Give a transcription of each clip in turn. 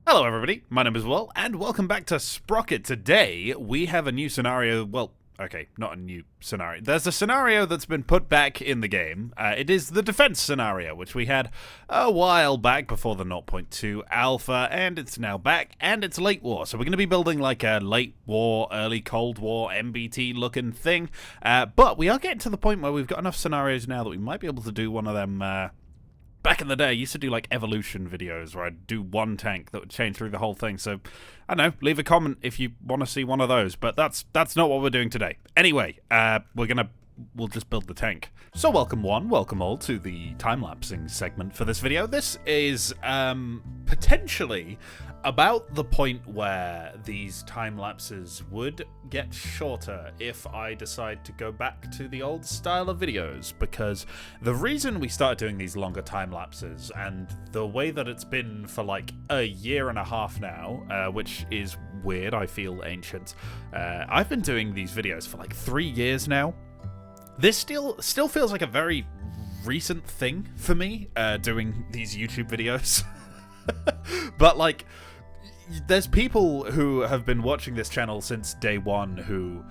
Hello everybody, my name is Will, and welcome back to Sprocket. Today, we have a new scenario, well, okay, not a new scenario. There's a scenario that's been put back in the game. It is the defense scenario, which we had a while back before the 0.2 alpha, and it's now back, and it's late war. So we're going to be building like a late war, early Cold War, MBT looking thing. But we are getting to the point where we've got enough scenarios now that we might be able to do one of them. Back in the day, I used to do like evolution videos where I'd do one tank that would change through the whole thing. So, I don't know, leave a comment if you want to see one of those. But that's not what we're doing today. Anyway, we'll just build the tank. So welcome one, welcome all to the time-lapsing segment for this video. This is potentially about the point where these time lapses would get shorter if I decide to go back to the old style of videos, because the reason we started doing these longer time lapses and the way that it's been for like a year and a half now, which is weird, I feel ancient. I've been doing these videos for like 3 years now. This still feels like a very recent thing for me, doing these YouTube videos. But like, there's people who have been watching this channel since day one who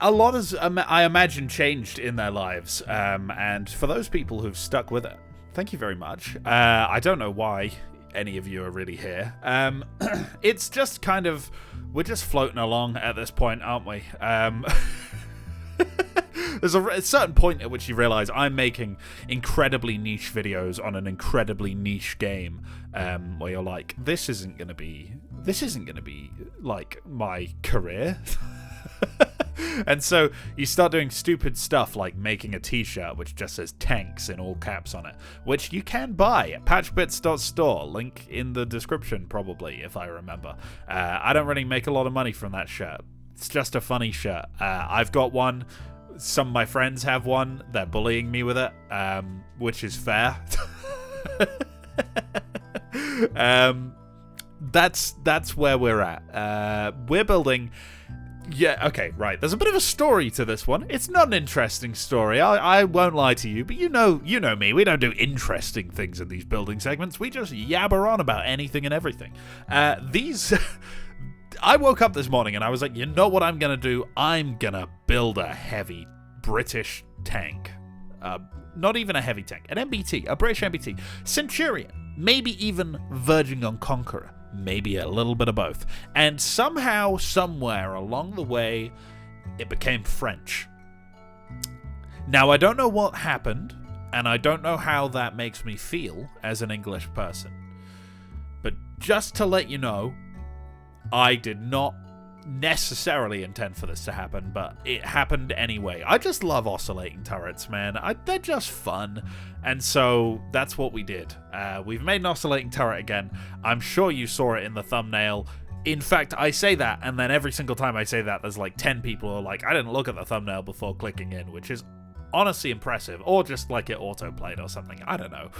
a lot has, I imagine, changed in their lives. And for those people who've stuck with it, thank you very much. I don't know why any of you are really here. It's just kind of, we're just floating along at this point, aren't we? There's a certain point at which you realize I'm making incredibly niche videos on an incredibly niche game, where you're like, this isn't gonna be like my career. And so you start doing stupid stuff like making a t-shirt which just says tanks in all caps on it, which you can buy at patchbits.store, link in the description probably, if I remember. I don't really make a lot of money from that shirt. It's just a funny shirt. I've got one. Some of my friends have one. They're bullying me with it, which is fair. That's where we're at. We're building. Yeah, okay, right. There's a bit of a story to this one. It's not an interesting story. I won't lie to you, but you know me. We don't do interesting things in these building segments. We just yabber on about anything and everything. I woke up this morning and I was like, you know what I'm going to do? I'm going to build a heavy British tank. Not even a heavy tank. An MBT. A British MBT. Centurion. Maybe even verging on Conqueror. Maybe a little bit of both. And somehow, somewhere along the way, it became French. Now, I don't know what happened, and I don't know how that makes me feel as an English person. But just to let you know, I did not necessarily intend for this to happen, but it happened anyway. I just love oscillating turrets, man. They're just fun. And so that's what we did. We've made an oscillating turret again. I'm sure you saw it in the thumbnail. In fact, I say that, and then every single time I say that, there's like 10 people who are like, I didn't look at the thumbnail before clicking in, which is honestly impressive. Or just like it auto-played or something. I don't know.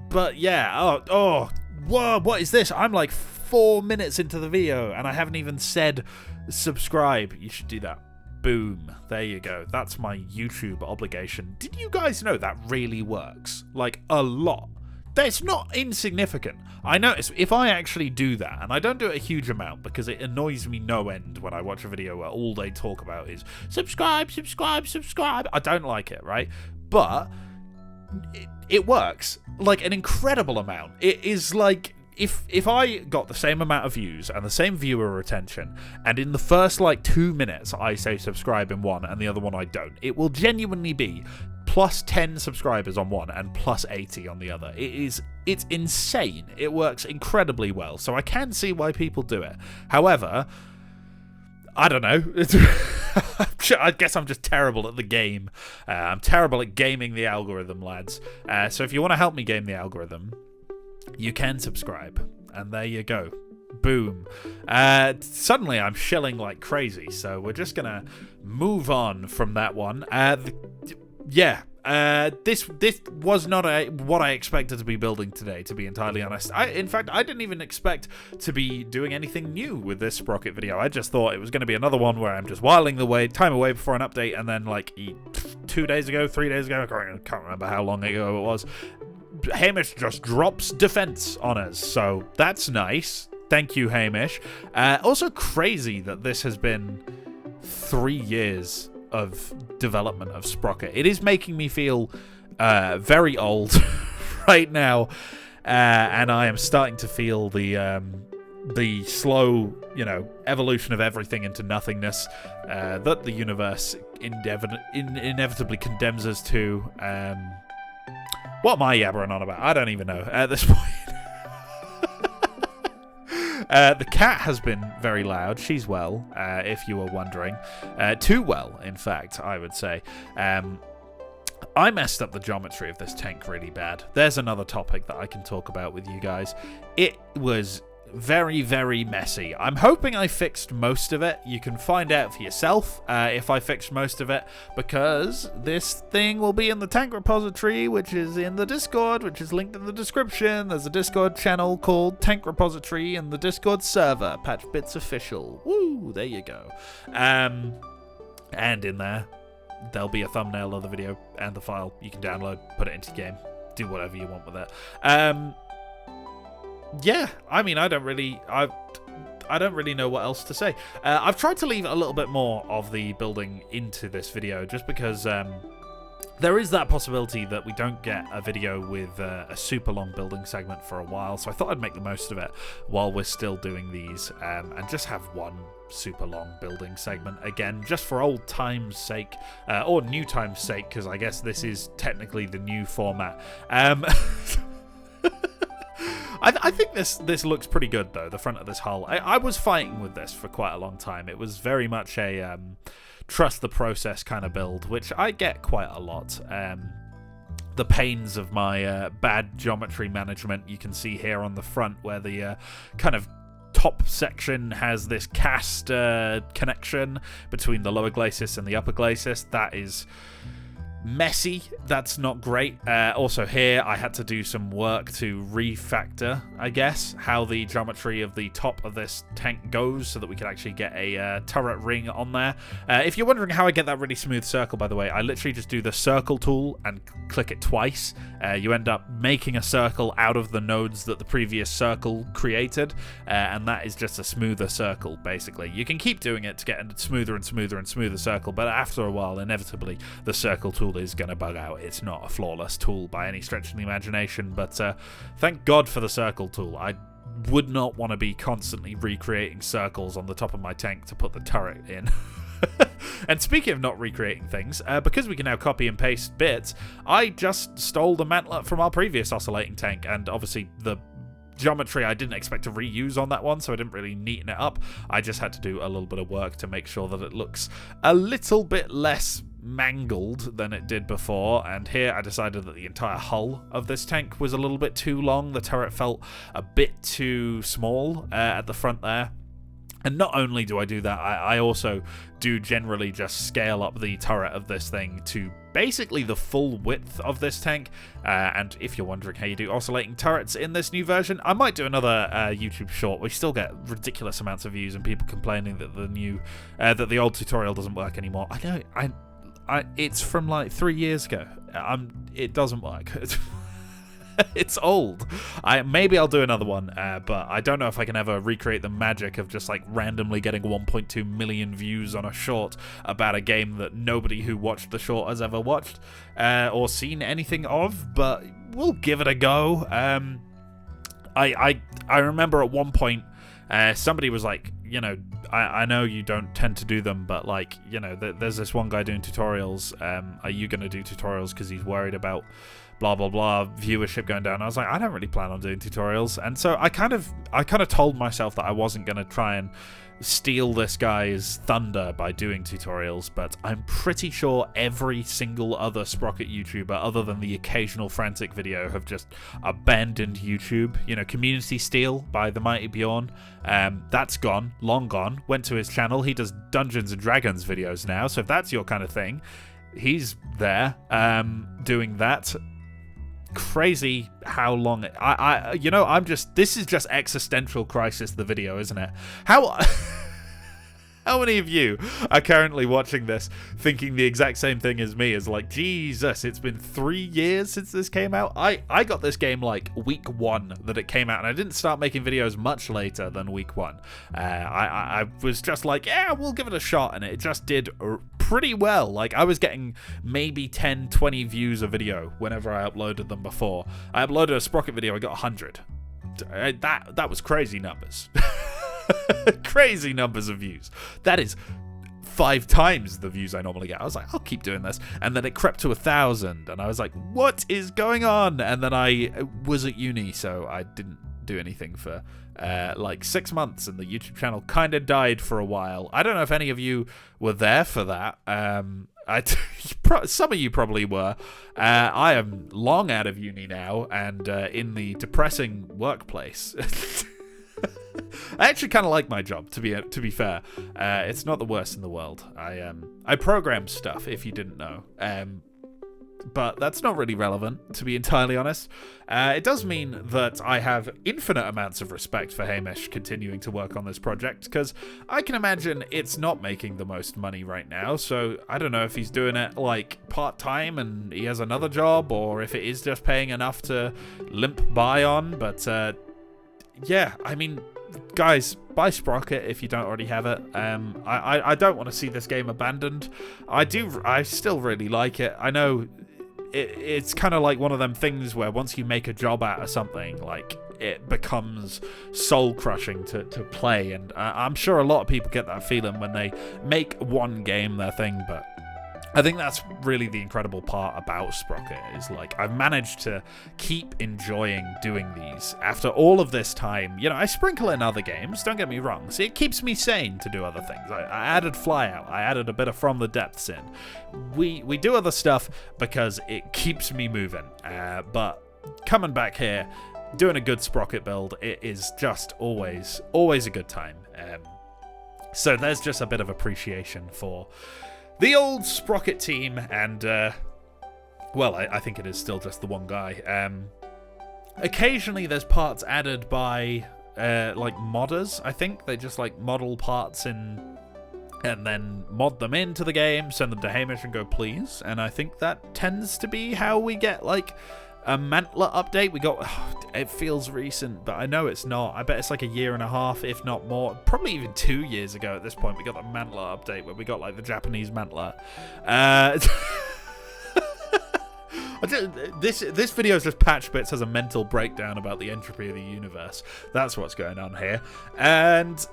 But yeah. Oh, whoa, what is this? I'm like 4 minutes into the video and I haven't even said subscribe. You should do that. Boom. There you go. That's my YouTube obligation. Did you guys know that really works? Like, a lot. That's not insignificant. I notice if I actually do that, and I don't do it a huge amount because it annoys me no end when I watch a video where all they talk about is subscribe, subscribe, subscribe. I don't like it, right? But it works like an incredible amount. It is like if I got the same amount of views and the same viewer retention, and in the first like 2 minutes I say subscribe in one and the other one I don't, it will genuinely be plus 10 subscribers on one and plus 80 on the other. It's insane. It works incredibly well. So I can see why people do it. However, I don't know. I guess I'm just terrible at the game. I'm terrible at gaming the algorithm, lads. So if you want to help me game the algorithm, you can subscribe. And there you go. Boom. Suddenly I'm shilling like crazy. So we're just going to move on from that one. Yeah. This was not what I expected to be building today, to be entirely honest. In fact, I didn't even expect to be doing anything new with this Sprocket video. I just thought it was going to be another one where I'm just whiling the time away before an update, and then like 2 days ago, 3 days ago, I can't remember how long ago it was, Hamish just drops defense on us, so that's nice. Thank you, Hamish. Also crazy that this has been 3 years of development of Sprocket. It is making me feel very old right now, and I am starting to feel the slow, evolution of everything into nothingness that the universe inevitably condemns us to. What am I yabbering on about? I don't even know at this point. The cat has been very loud. She's well, if you were wondering. Too well, in fact, I would say. I messed up the geometry of this tank really bad. There's another topic that I can talk about with you guys. It was very, very messy. I'm hoping I fixed most of it. You can find out for yourself if I fixed most of it, because this thing will be in the tank repository, which is in the Discord, which is linked in the description. There's a Discord channel called Tank Repository and the Discord server, PatchBits Official. Woo, there you go. And in there, there'll be a thumbnail of the video and the file you can download, put it into your game, do whatever you want with it. Yeah, I mean, I don't really know what else to say. I've tried to leave a little bit more of the building into this video, just because there is that possibility that we don't get a video with a super long building segment for a while, so I thought I'd make the most of it while we're still doing these, and just have one super long building segment again, just for old time's sake, or new time's sake, because I guess this is technically the new format. I think this looks pretty good, though, the front of this hull. I was fighting with this for quite a long time. It was very much a trust the process kind of build, which I get quite a lot. The pains of my bad geometry management you can see here on the front, where the kind of top section has this cast connection between the lower glacis and the upper glacis. That is messy. That's not great. Also here I had to do some work to refactor, I guess, how the geometry of the top of this tank goes, so that we could actually get a turret ring on there. If you're wondering how I get that really smooth circle, by the way, I literally just do the circle tool and click it twice. You end up making a circle out of the nodes that the previous circle created, and that is just a smoother circle, basically. You can keep doing it to get a smoother and smoother and smoother circle, but after a while, inevitably, the circle tool is going to bug out. It's not a flawless tool by any stretch of the imagination, but thank God for the circle tool. I would not want to be constantly recreating circles on the top of my tank to put the turret in. And speaking of not recreating things, because we can now copy and paste bits, I just stole the mantlet from our previous oscillating tank, and obviously the geometry I didn't expect to reuse on that one, so I didn't really neaten it up. I just had to do a little bit of work to make sure that it looks a little bit less mangled than it did before, and here I decided that the entire hull of this tank was a little bit too long. The turret felt a bit too small at the front there. And not only do I do that, I also do generally just scale up the turret of this thing to basically the full width of this tank. And if you're wondering how you do oscillating turrets in this new version, I might do another YouTube short. We still get ridiculous amounts of views and people complaining that the old tutorial doesn't work anymore. I know, it's from like 3 years ago. It doesn't work. It's old. Maybe I'll do another one, but I don't know if I can ever recreate the magic of just like randomly getting 1.2 million views on a short about a game that nobody who watched the short has ever watched or seen anything of, but we'll give it a go. I remember at one point somebody was like, I know you don't tend to do them, but like, there's this one guy doing tutorials. Are you going to do tutorials because he's worried about blah blah blah viewership going down? I was like, I don't really plan on doing tutorials, and so I kind of told myself that I wasn't going to try and steal this guy's thunder by doing tutorials, but I'm pretty sure every single other Sprocket YouTuber, other than the occasional frantic video, have just abandoned YouTube. Community Steal by the Mighty Bjorn, that's gone, long gone. Went to his channel. He does Dungeons and Dragons videos now, so if that's your kind of thing, he's there doing that. Crazy how long this is just existential crisis, the video, isn't it? How How many of you are currently watching this thinking the exact same thing as me? Is like, Jesus, it's been 3 years since this came out. I got this game like week 1 that it came out, and I didn't start making videos much later than week 1. I was just like, yeah, we'll give it a shot, and it just did pretty well. Like, I was getting maybe 10, 20 views a video whenever I uploaded them before. I uploaded a Sprocket video, I got 100. That was crazy numbers. Crazy numbers of views. That is 5 times the views I normally get. I was like, I'll keep doing this. And then it crept to 1,000, and I was like, what is going on? And then I was at uni, so I didn't do anything for like 6 months, and the YouTube channel kind of died for a while. I don't know if any of you were there for that. Some of you probably were. I am long out of uni now, and in the depressing workplace. I actually kind of like my job, to be fair. It's not the worst in the world. I program stuff, if you didn't know. But that's not really relevant, to be entirely honest. It does mean that I have infinite amounts of respect for Hamish continuing to work on this project, because I can imagine it's not making the most money right now, so I don't know if he's doing it, like, part-time and he has another job, or if it is just paying enough to limp by on, but, yeah, I mean, guys, buy Sprocket if you don't already have it. I don't want to see this game abandoned. I still really like it. I know it's kind of like one of them things where once you make a job out of something, like, it becomes soul-crushing to play, and I'm sure a lot of people get that feeling when they make one game their thing, but I think that's really the incredible part about Sprocket, is like, I've managed to keep enjoying doing these after all of this time. You know, I sprinkle in other games, don't get me wrong. See, it keeps me sane to do other things. I added Flyout, I added a bit of From the Depths in. We do other stuff because it keeps me moving. But coming back here, doing a good Sprocket build, it is just always a good time. So there's just a bit of appreciation for the old Sprocket team, and, well, I think it is still just the one guy. Occasionally there's parts added by, like, modders, I think. They just, like, model parts in, and then mod them into the game, send them to Hamish and go, please. And I think that tends to be how we get, like, a Mantler update. We got, it feels recent, but I know it's not. I bet it's like a year and a half, if not more. Probably even 2 years ago at this point, we got the Mantler update where we got, like, the Japanese Mantler. This video is just Patch Bits has a mental breakdown about the entropy of the universe. That's what's going on here. And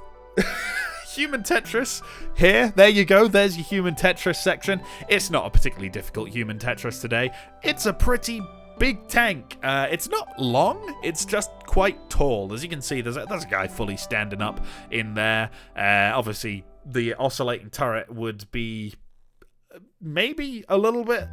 Human Tetris here. There you go. There's your Human Tetris section. It's not a particularly difficult Human Tetris today. It's a pretty big tank. It's not long, it's just quite tall. As you can see, there's a guy fully standing up in there. Obviously, the oscillating turret would be maybe a little bit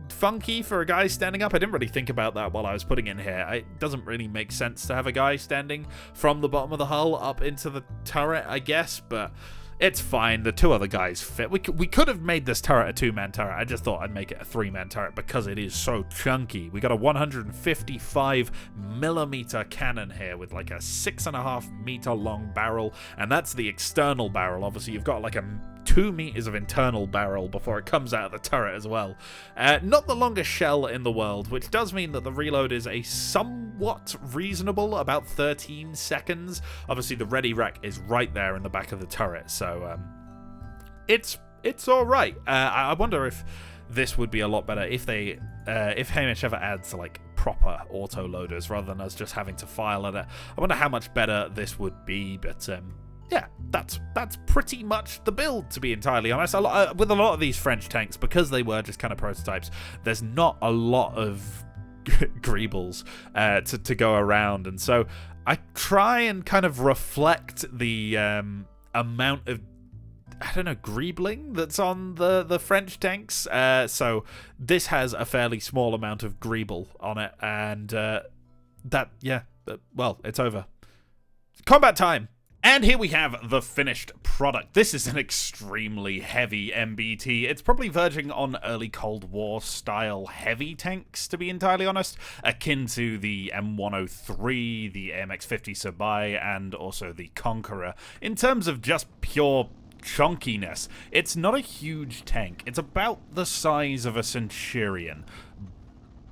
funky for a guy standing up. I didn't really think about that while I was putting it in here. It doesn't really make sense to have a guy standing from the bottom of the hull up into the turret, I guess, but it's fine. The 2 other guys fit. We could have made this turret a 2-man turret. I just thought I'd make it a 3-man turret because it is so chunky. We got a 155mm cannon here with like a 6.5-meter long barrel, and that's the external barrel. Obviously, you've got like a 2 meters of internal barrel before it comes out of the turret as well. Not the longest shell in the world, which does mean that the reload is a somewhat reasonable, about 13 seconds. Obviously, the ready rack is right there in the back of the turret, so it's all right. I wonder if this would be a lot better if Hamish ever adds like proper auto loaders rather than us just having to file at it. I wonder how much better this would be, but yeah, that's pretty much the build, to be entirely honest. With a lot of these French tanks, because they were just kind of prototypes, there's not a lot of greebles to go around, and so I try and kind of reflect the amount of, I don't know, greebling that's on the French tanks. So this has a fairly small amount of greeble on it, and well, it's over. Combat time! And here we have the finished product. This is an extremely heavy MBT. It's probably verging on early Cold War style heavy tanks, to be entirely honest, akin to the M103, the AMX-50 Sabai, and also the Conqueror, in terms of just pure chunkiness. It's not a huge tank. It's about the size of a Centurion.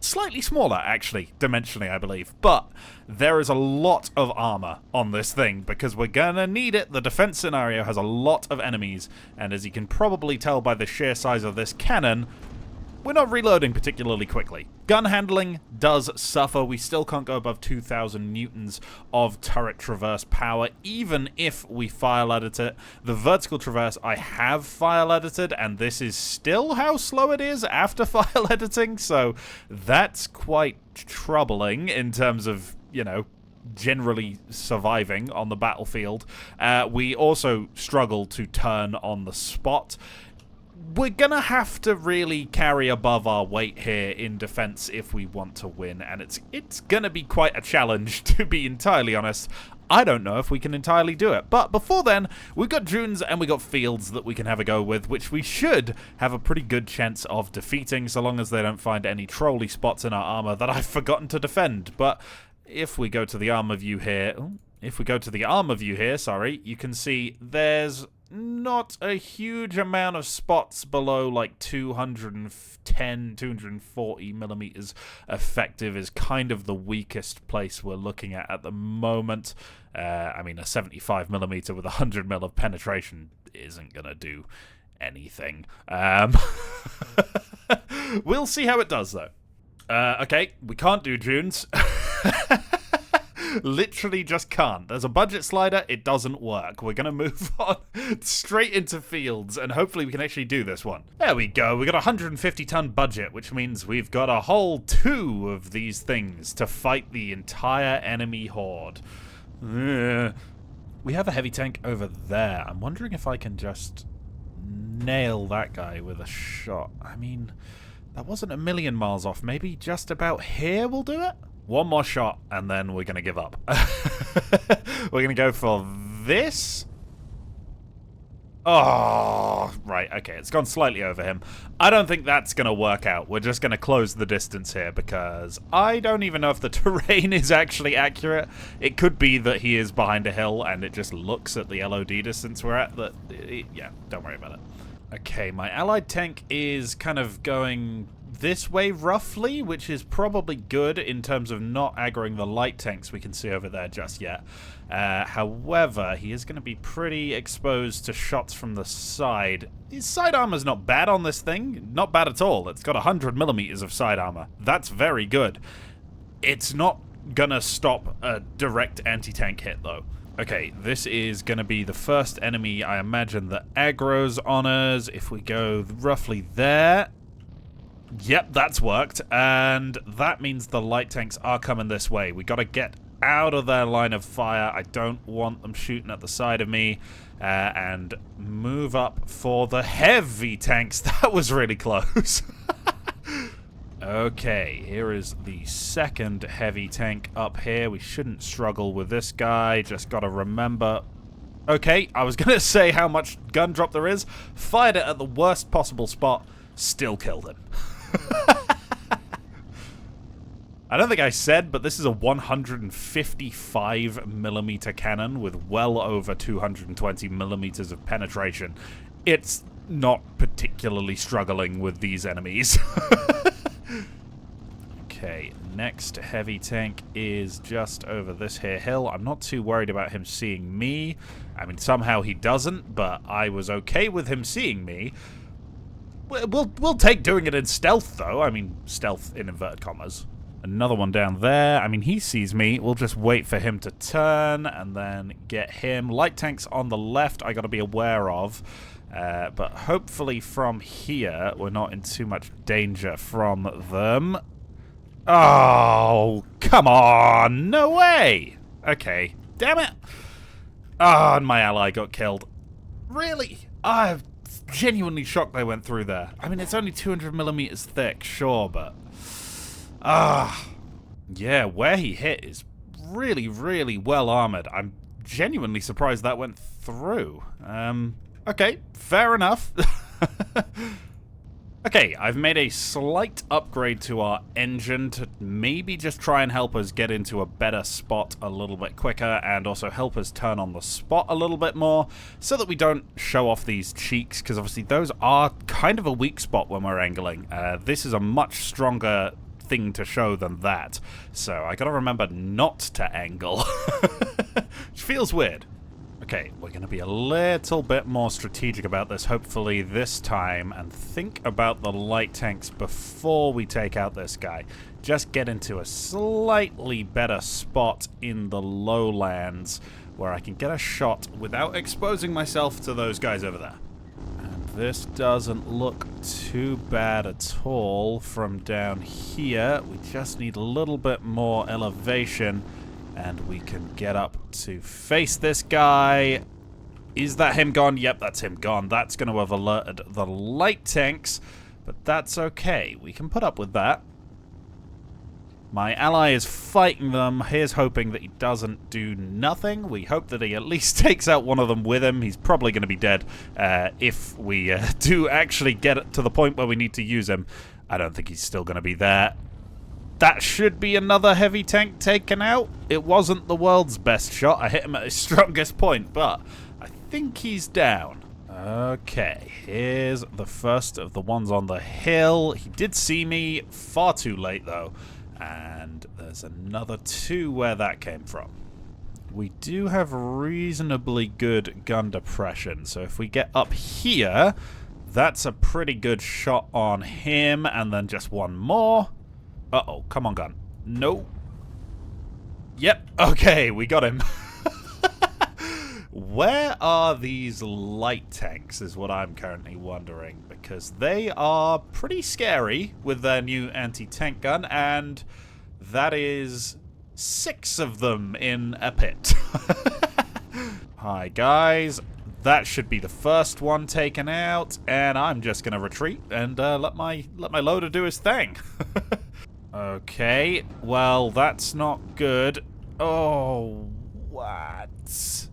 Slightly smaller, actually, dimensionally, I believe. But there is a lot of armor on this thing because we're gonna need it. The defense scenario has a lot of enemies, and as you can probably tell by the sheer size of this cannon, we're not reloading particularly quickly. Gun handling does suffer. We still can't go above 2,000 newtons of turret traverse power, even if we file edit it. The vertical traverse I have file edited, and this is still how slow it is after file editing, so that's quite troubling in terms of, you know, generally surviving on the battlefield. We also struggle to turn on the spot. We're gonna have to really carry above our weight here in defense if we want to win, and it's gonna be quite a challenge, to be entirely honest. I don't know if we can entirely do it, but before then, we've got dunes and we've got fields that we can have a go with, which we should have a pretty good chance of defeating, so long as they don't find any trolley spots in our armor that I've forgotten to defend. But if we go to the armor view here, you can see there's not a huge amount of spots below like 210, 240 millimeters. Effective is kind of the weakest place we're looking at the moment. I mean, a 75 millimeter with 100 mil of penetration isn't gonna do anything. We'll see how it does though. Okay, we can't do dunes. Literally just can't. There's a budget slider, it doesn't work. We're gonna move on straight into fields, and hopefully we can actually do this one. There we go, we got a 150-ton budget, which means we've got a whole 2 of these things to fight the entire enemy horde. We have a heavy tank over there. I'm wondering if I can just nail that guy with a shot. I mean, that wasn't a million miles off. Maybe just about here will do it? One more shot, and then we're going to give up. We're going to go for this. Oh, right, okay, it's gone slightly over him. I don't think that's going to work out. We're just going to close the distance here, because I don't even know if the terrain is actually accurate. It could be that he is behind a hill, and it just looks at the LOD distance we're at. But yeah, don't worry about it. Okay, my allied tank is kind of going this way roughly, which is probably good in terms of not aggroing the light tanks we can see over there just yet. However, he is going to be pretty exposed to shots from the side. His side armor's not bad on this thing. Not bad at all. It's got 100 millimeters of side armor. That's very good. It's not gonna stop a direct anti-tank hit, though. Okay, this is going to be the first enemy, I imagine, that aggro's on us. If we go roughly there. Yep, that's worked. And that means the light tanks are coming this way. We got to get out of their line of fire. I don't want them shooting at the side of me. And move up for the heavy tanks. That was really close. Okay, here is the second heavy tank up here. We shouldn't struggle with this guy. Just got to remember... Okay, I was going to say how much gun drop there is. Fired it at the worst possible spot. Still killed him. I don't think I said, but this is a 155 millimeter cannon with well over 220 millimeters of penetration. It's not particularly struggling with these enemies. Okay, next heavy tank is just over this here hill. I'm not too worried about him seeing me. I mean, somehow he doesn't, but I was okay with him seeing me. We'll take doing it in stealth, though. I mean, stealth in inverted commas. Another one down there. I mean, he sees me. We'll just wait for him to turn and then get him. Light tanks on the left I got to be aware of. But hopefully from here, we're not in too much danger from them. Oh, come on. No way. Okay. Damn it. Oh, and my ally got killed. Really? I'm genuinely shocked they went through there. I mean, it's only 200 millimeters thick, sure, but... yeah, where he hit is really, really well armored. I'm genuinely surprised that went through. Okay, fair enough. Okay, I've made a slight upgrade to our engine to maybe just try and help us get into a better spot a little bit quicker, and also help us turn on the spot a little bit more so that we don't show off these cheeks, because obviously those are kind of a weak spot when we're angling. This is a much stronger thing to show than that, so I gotta remember not to angle. Which feels weird. Okay, we're going to be a little bit more strategic about this, hopefully this time, and think about the light tanks before we take out this guy. Just get into a slightly better spot in the lowlands where I can get a shot without exposing myself to those guys over there. And this doesn't look too bad at all from down here. We just need a little bit more elevation. And we can get up to face this guy. Is that him gone? Yep, that's him gone. That's going to have alerted the light tanks, but that's okay. We can put up with that. My ally is fighting them. Here's hoping that he doesn't do nothing. We hope that he at least takes out one of them with him. He's probably going to be dead if we do actually get to the point where we need to use him. I don't think he's still going to be there. That should be another heavy tank taken out. It wasn't the world's best shot. I hit him at his strongest point, but I think he's down. Okay, here's the first of the ones on the hill. He did see me far too late, though. And there's another two where that came from. We do have reasonably good gun depression, so if we get up here, that's a pretty good shot on him, and then just one more. Uh-oh, come on, gun. No. Yep, okay, we got him. Where are these light tanks is what I'm currently wondering, because they are pretty scary with their new anti-tank gun, and that is 6 of them in a pit. Hi, guys. That should be the first one taken out, and I'm just going to retreat and let my loader do his thing. Okay, well, that's not good. Oh, what?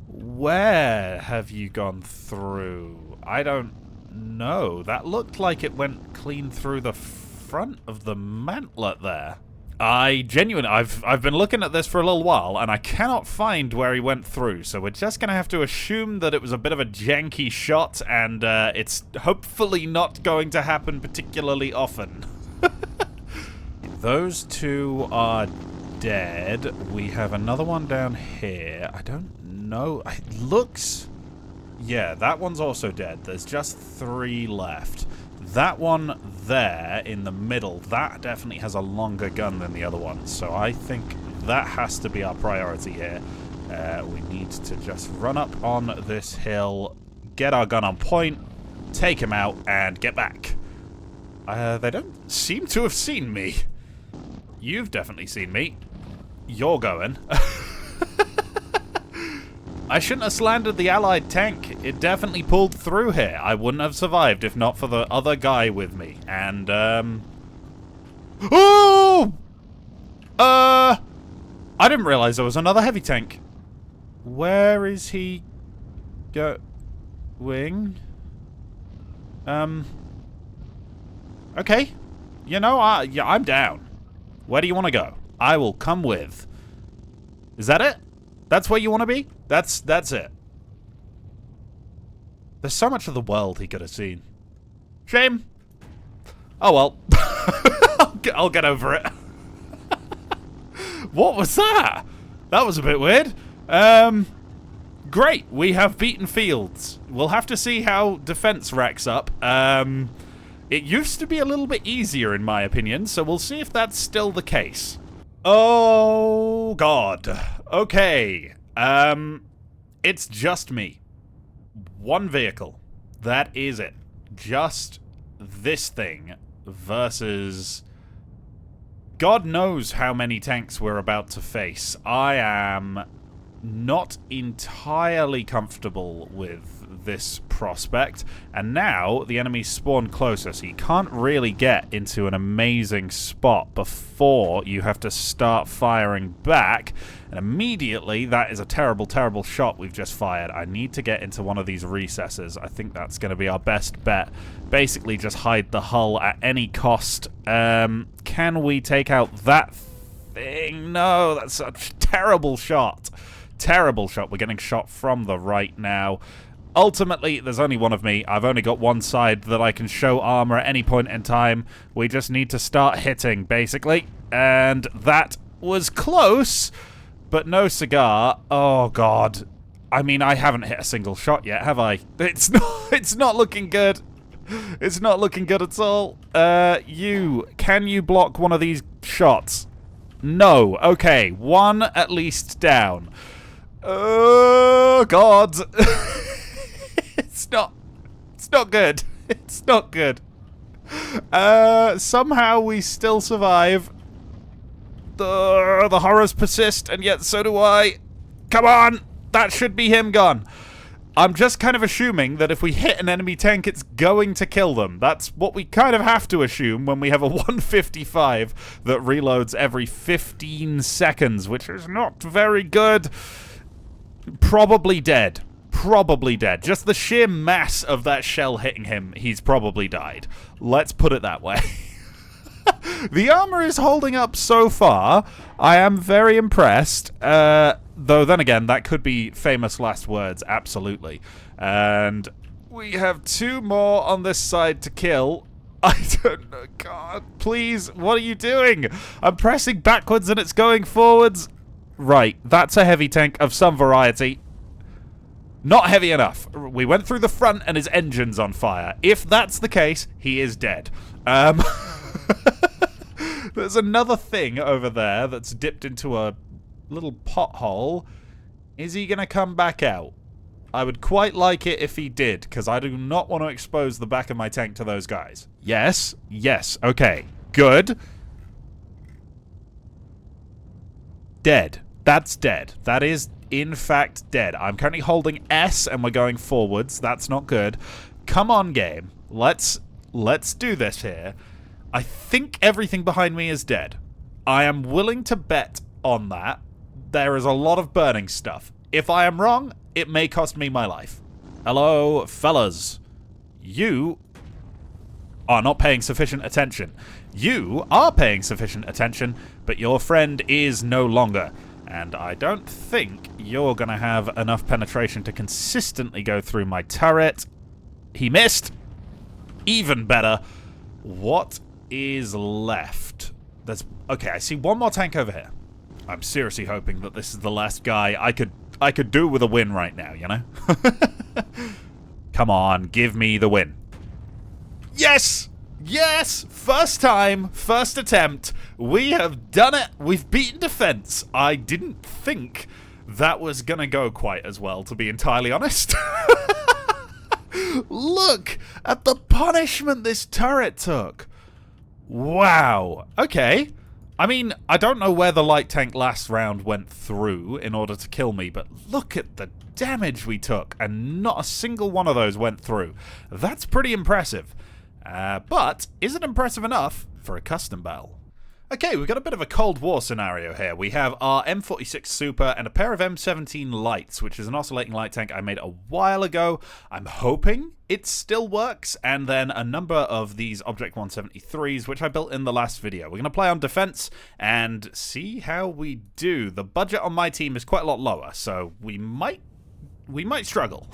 Where have you gone through? I don't know. That looked like it went clean through the front of the mantlet there. I've been looking at this for a little while, and I cannot find where he went through, so we're just going to have to assume that it was a bit of a janky shot, and it's hopefully not going to happen particularly often. Those two are dead. We have another one down here. I don't know. It looks... Yeah, that one's also dead. There's just 3 left. That one there in the middle, that definitely has a longer gun than the other one. So I think that has to be our priority here. We need to just run up on this hill, get our gun on point, take him out, and get back. They don't seem to have seen me. You've definitely seen me. You're going. I shouldn't have slandered the allied tank. It definitely pulled through here. I wouldn't have survived if not for the other guy with me. And, Oh! I didn't realize there was another heavy tank. Where is he going? Okay. You know, yeah, I'm down. Where do you want to go? I will come with. Is that it? That's where you want to be? That's it. There's so much of the world he could have seen. Shame. Oh well. I'll get over it. What was that? That was a bit weird. Great. We have beaten fields. We'll have to see how defense racks up. It used to be a little bit easier, in my opinion, so we'll see if that's still the case. Oh, God. Okay. It's just me. One vehicle. That is it. Just this thing versus... God knows how many tanks we're about to face. I am not entirely comfortable with this prospect, and now the enemies spawn closer, so you can't really get into an amazing spot before you have to start firing back, and immediately that is a terrible, terrible shot we've just fired. I need to get into one of these recesses. I think that's going to be our best bet. Basically just hide the hull at any cost. Can we take out that thing? No, that's a terrible shot. Terrible shot. We're getting shot from the right now. Ultimately, there's only one of me. I've only got one side that I can show armor at any point in time. We just need to start hitting, basically. And that was close, but no cigar. Oh, God. I mean, I haven't hit a single shot yet, have I? It's not looking good. It's not looking good at all. Can you block one of these shots? No. Okay, one at least down. Oh, God. It's not good. It's not good. Somehow we still survive. The horrors persist, and yet so do I. Come on! That should be him gone. I'm just kind of assuming that if we hit an enemy tank, it's going to kill them. That's what we kind of have to assume when we have a 155 that reloads every 15 seconds, which is not very good. Probably dead. Probably dead. Just the sheer mass of that shell hitting him, he's probably died. Let's put it that way. The armor is holding up so far. I am very impressed. Though then again, that could be famous last words, absolutely. And we have two more on this side to kill. I don't know. God, please, what are you doing? I'm pressing backwards and it's going forwards. Right, that's a heavy tank of some variety. Not heavy enough. We went through the front and his engine's on fire. If that's the case, he is dead. There's another thing over there that's dipped into a little pothole. Is he going to come back out? I would quite like it if he did, because I do not want to expose the back of my tank to those guys. Yes. Yes. Okay. Good. Dead. That's dead. That is, in fact, dead. I'm currently holding S and we're going forwards. That's not good. Come on, game. Let's do this here. I think everything behind me is dead. I am willing to bet on that. There is a lot of burning stuff. If I am wrong, it may cost me my life. Hello, fellas. You are not paying sufficient attention. You are paying sufficient attention, but your friend is no longer. And I don't think you're going to have enough penetration to consistently go through my turret. He missed. Even better. What is left? Okay, I see one more tank over here. I'm seriously hoping that this is the last guy. I could do with a win right now, you know? Come on, give me the win. Yes! Yes! First time, first attempt. We have done it. We've beaten defense. I didn't think that was gonna go quite as well, to be entirely honest. Look at the punishment this turret took. Wow. Okay. I mean, I don't know where the light tank last round went through in order to kill me, but look at the damage we took, and not a single one of those went through. That's pretty impressive. But is it impressive enough for a custom battle? Okay, we've got a bit of a Cold War scenario here. We have our M46 Super and a pair of M17 Lights, which is an oscillating light tank I made a while ago. I'm hoping it still works. And then a number of these Object 173s, which I built in the last video. We're going to play on defense and see how we do. The budget on my team is quite a lot lower, so we might struggle.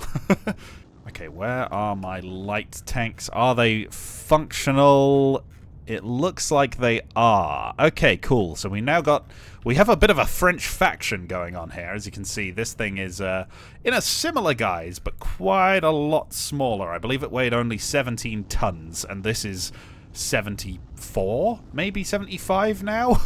Okay, where are my light tanks? Are they functional? It looks like they are. Okay, cool. So we have a bit of a French faction going on here. As you can see, this thing is in a similar guise, but quite a lot smaller. I believe it weighed only 17 tons, and this is 74, maybe 75 now.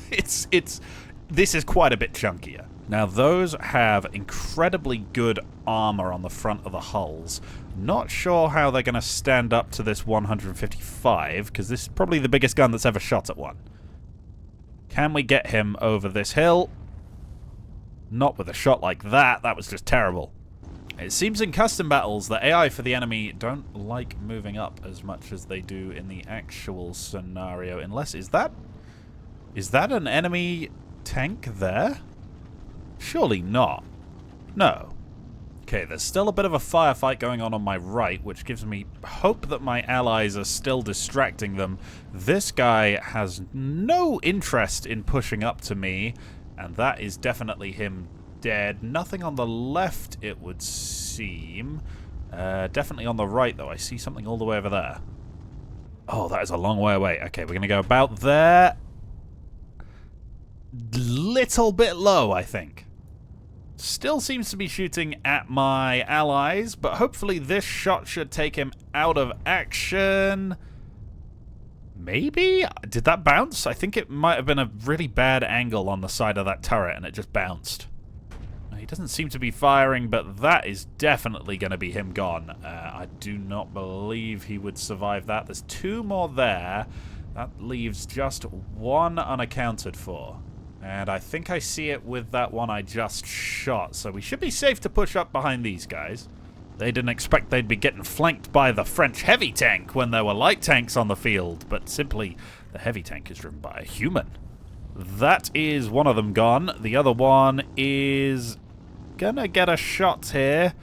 This is quite a bit chunkier. Now, those have incredibly good armor on the front of the hulls. Not sure how they're going to stand up to this 155, because this is probably the biggest gun that's ever shot at one. Can we get him over this hill? Not with a shot like that. That was just terrible. It seems in custom battles, the AI for the enemy don't like moving up as much as they do in the actual scenario. Unless, is that an enemy tank there? Surely not. No. Okay, there's still a bit of a firefight going on my right, which gives me hope that my allies are still distracting them. This guy has no interest in pushing up to me, and that is definitely him dead. Nothing on the left, it would seem. Definitely on the right, though. I see something all the way over there. Oh, that is a long way away. Okay, we're going to go about there. Little bit low, I think. Still seems to be shooting at my allies, but hopefully this shot should take him out of action. Maybe? Did that bounce? I think it might have been a really bad angle on the side of that turret, and it just bounced. He doesn't seem to be firing, but that is definitely going to be him gone. I do not believe he would survive that. There's 2 more there. That leaves just 1 unaccounted for. And I think I see it with that one I just shot, so we should be safe to push up behind these guys. They didn't expect they'd be getting flanked by the French heavy tank when there were light tanks on the field, but simply the heavy tank is driven by a human. That is one of them gone. The other one is gonna get a shot here.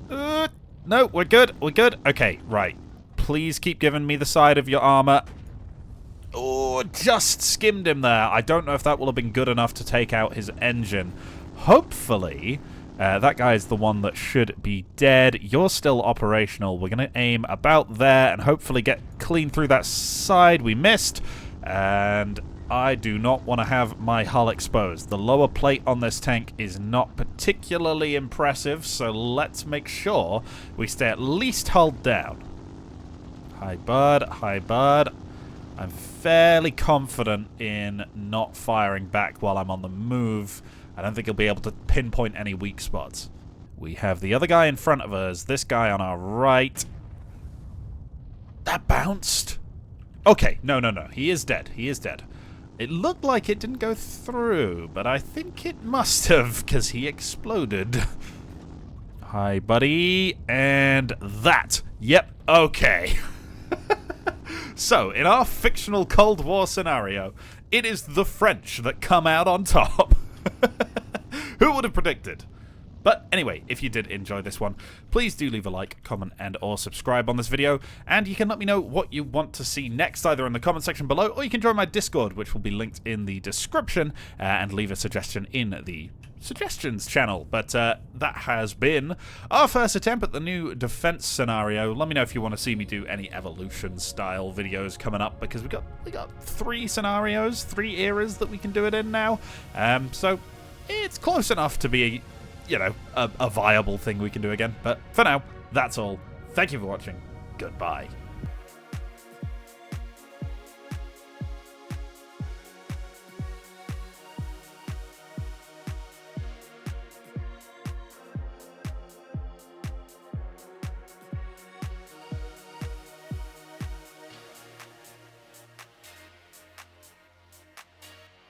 No, we're good, we're good. Okay, right. Please keep giving me the side of your armor. Oh, just skimmed him there. I don't know if that will have been good enough to take out his engine. Hopefully, that guy is the one that should be dead. You're still operational. We're going to aim about there and hopefully get clean through that side. We missed. And I do not want to have my hull exposed. The lower plate on this tank is not particularly impressive, so let's make sure we stay at least hulled down. Hi, bud. Hi, bud. I'm fairly confident in not firing back while I'm on the move. I don't think he'll be able to pinpoint any weak spots. We have the other guy in front of us, this guy on our right. That bounced? Okay, no. He is dead. He is dead. It looked like it didn't go through, but I think it must have, because he exploded. Hi, buddy. And that. Yep, okay. So, in our fictional Cold War scenario, it is the French that come out on top. Who would have predicted? But anyway, if you did enjoy this one, please do leave a like, comment, and or subscribe on this video. And you can let me know what you want to see next, either in the comment section below, or you can join my Discord, which will be linked in the description, and leave a suggestion in the suggestions channel. But that has been our first attempt at the new defense scenario. Let me know if you want to see me do any evolution style videos coming up, because we got 3 scenarios, 3 eras that we can do it in now. So it's close enough to be, you know, a viable thing we can do again. But for now, that's all. Thank you for watching. Goodbye.